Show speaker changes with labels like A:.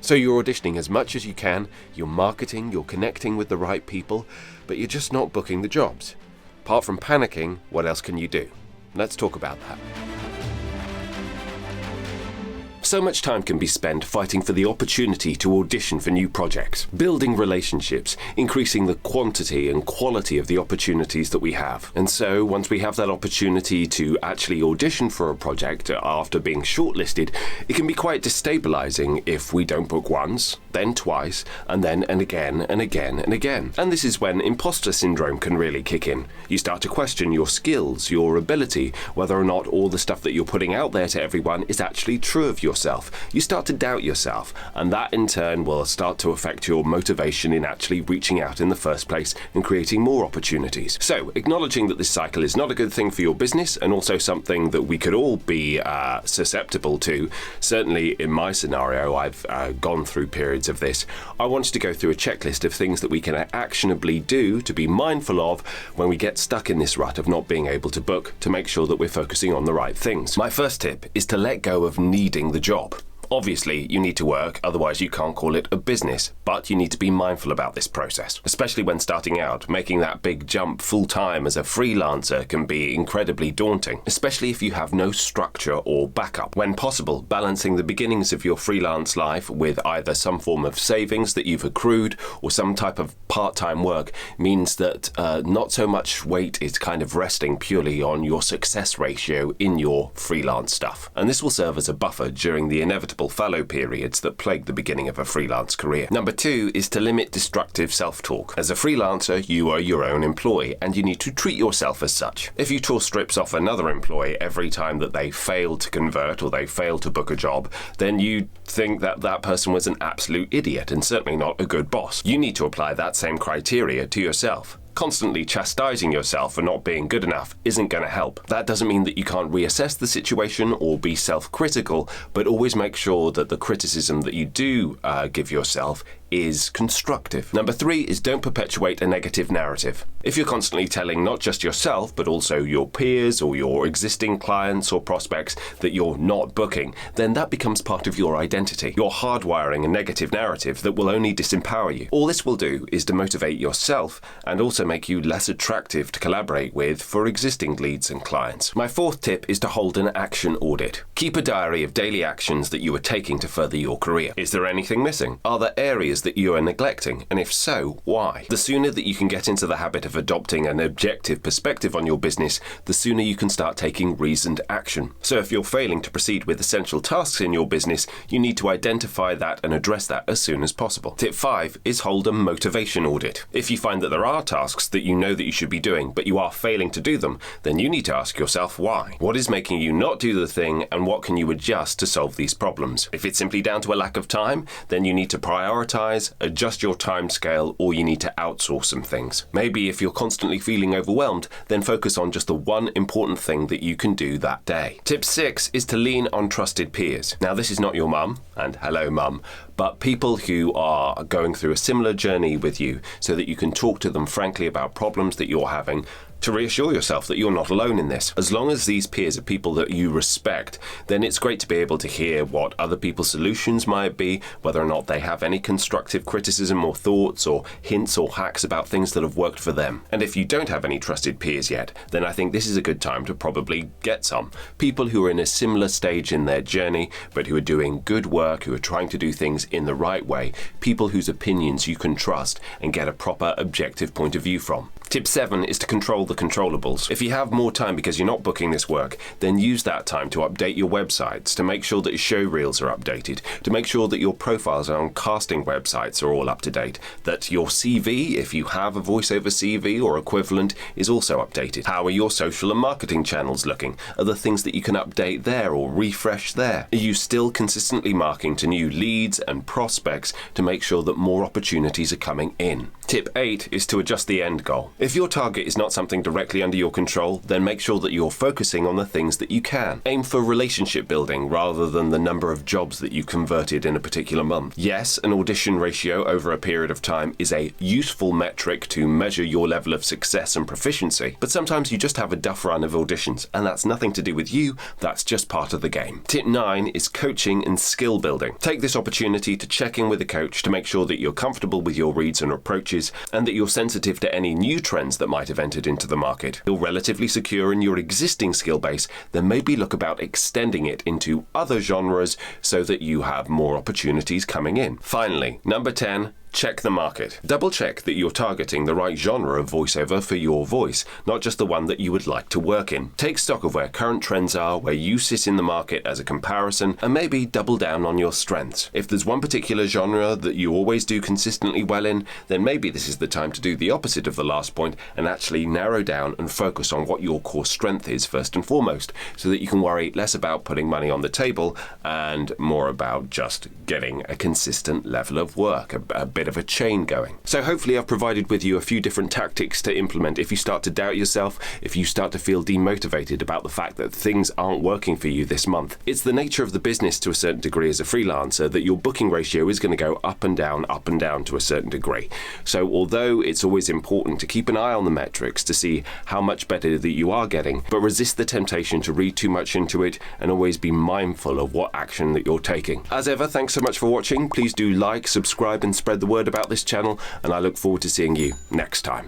A: So you're auditioning as much as you can, you're marketing, you're connecting with the right people, but you're just not booking the jobs. Apart from panicking, what else can you do? Let's talk about that. So much time can be spent fighting for the opportunity to audition for new projects, building relationships, increasing the quantity and quality of the opportunities that we have. And so once we have that opportunity to actually audition for a project after being shortlisted, it can be quite destabilizing if we don't book once, then twice, and then and again and again and again. And this is when imposter syndrome can really kick in. You start to question your skills, your ability, whether or not all the stuff that you're putting out there to everyone is actually true of yourself. You start to doubt yourself, and that in turn will start to affect your motivation in actually reaching out in the first place and creating more opportunities. So, acknowledging that this cycle is not a good thing for your business and also something that we could all be susceptible to. Certainly in my scenario, I've gone through periods of this. I wanted to go through a checklist of things that we can actionably do to be mindful of when we get stuck in this rut of not being able to book, to make sure that we're focusing on the right things. My first tip is to let go of needing the job. Obviously, you need to work, otherwise you can't call it a business, but you need to be mindful about this process, especially when starting out. Making that big jump full-time as a freelancer can be incredibly daunting, especially if you have no structure or backup. When possible, balancing the beginnings of your freelance life with either some form of savings that you've accrued or some type of part-time work means that not so much weight is kind of resting purely on your success ratio in your freelance stuff. And this will serve as a buffer during the inevitable fallow periods that plague the beginning of a freelance career. Number 2 is to limit destructive self-talk. As a freelancer, you are your own employee, and you need to treat yourself as such. If you tore strips off another employee every time that they fail to convert or they fail to book a job, then you think that that person was an absolute idiot and certainly not a good boss. You need to apply that same criteria to yourself. Constantly chastising yourself for not being good enough isn't going to help. That doesn't mean that you can't reassess the situation or be self-critical, but always make sure that the criticism that you do give yourself is constructive. Number 3 is don't perpetuate a negative narrative. If you're constantly telling not just yourself, but also your peers or your existing clients or prospects that you're not booking, then that becomes part of your identity. You're hardwiring a negative narrative that will only disempower you. All this will do is demotivate yourself and also make you less attractive to collaborate with for existing leads and clients. My 4th tip is to hold an action audit. Keep a diary of daily actions that you are taking to further your career. Is there anything missing? Are there areas that you are neglecting? And if so, why? The sooner that you can get into the habit of adopting an objective perspective on your business, the sooner you can start taking reasoned action. So if you're failing to proceed with essential tasks in your business, you need to identify that and address that as soon as possible. Tip 5 is hold a motivation audit. If you find that there are tasks that you know that you should be doing, but you are failing to do them, then you need to ask yourself why. What is making you not do the thing, and what can you adjust to solve these problems? If it's simply down to a lack of time, then you need to prioritize, adjust your time scale, or you need to outsource some things. Maybe if you're constantly feeling overwhelmed, then focus on just the one important thing that you can do that day. Tip 6 is to lean on trusted peers. Now, this is not your mum, and hello mum, but people who are going through a similar journey with you so that you can talk to them frankly about problems that you're having, to reassure yourself that you're not alone in this. As long as these peers are people that you respect, then it's great to be able to hear what other people's solutions might be, whether or not they have any constructive criticism or thoughts or hints or hacks about things that have worked for them. And if you don't have any trusted peers yet, then I think this is a good time to probably get some. People who are in a similar stage in their journey, but who are doing good work, who are trying to do things in the right way, people whose opinions you can trust and get a proper objective point of view from. Tip 7 is to control the controllables. If you have more time because you're not booking this work, then use that time to update your websites, to make sure that your show reels are updated, to make sure that your profiles on casting websites are all up to date, that your CV, if you have a Voiceover CV or equivalent, is also updated. How are your social and marketing channels looking? Are there things that you can update there or refresh there? Are you still consistently marketing to new leads and prospects to make sure that more opportunities are coming in? Tip 8 is to adjust the end goal. If your target is not something directly under your control, then make sure that you're focusing on the things that you can. Aim for relationship building rather than the number of jobs that you converted in a particular month. Yes, an audition ratio over a period of time is a useful metric to measure your level of success and proficiency, but sometimes you just have a duff run of auditions, and that's nothing to do with you, that's just part of the game. Tip 9 is coaching and skill building. Take this opportunity to check in with a coach to make sure that you're comfortable with your reads and approaches, and that you're sensitive to any new trends that might have entered into the market. If you're relatively secure in your existing skill base, then maybe look about extending it into other genres so that you have more opportunities coming in. Finally, number 10, check the market. Double check that you're targeting the right genre of voiceover for your voice, not just the one that you would like to work in. Take stock of where current trends are, where you sit in the market as a comparison, and maybe double down on your strengths. If there's one particular genre that you always do consistently well in, then maybe this is the time to do the opposite of the last point and actually narrow down and focus on what your core strength is first and foremost, so that you can worry less about putting money on the table and more about just getting a consistent level of work, a bit of a chain going. So hopefully I've provided with you a few different tactics to implement if you start to doubt yourself, if you start to feel demotivated about the fact that things aren't working for you this month. It's the nature of the business to a certain degree as a freelancer that your booking ratio is going to go up and down to a certain degree. So although it's always important to keep an eye on the metrics to see how much better that you are getting, but resist the temptation to read too much into it and always be mindful of what action that you're taking. As ever, thanks so much for watching. Please do like, subscribe and spread the word about this channel, and I look forward to seeing you next time.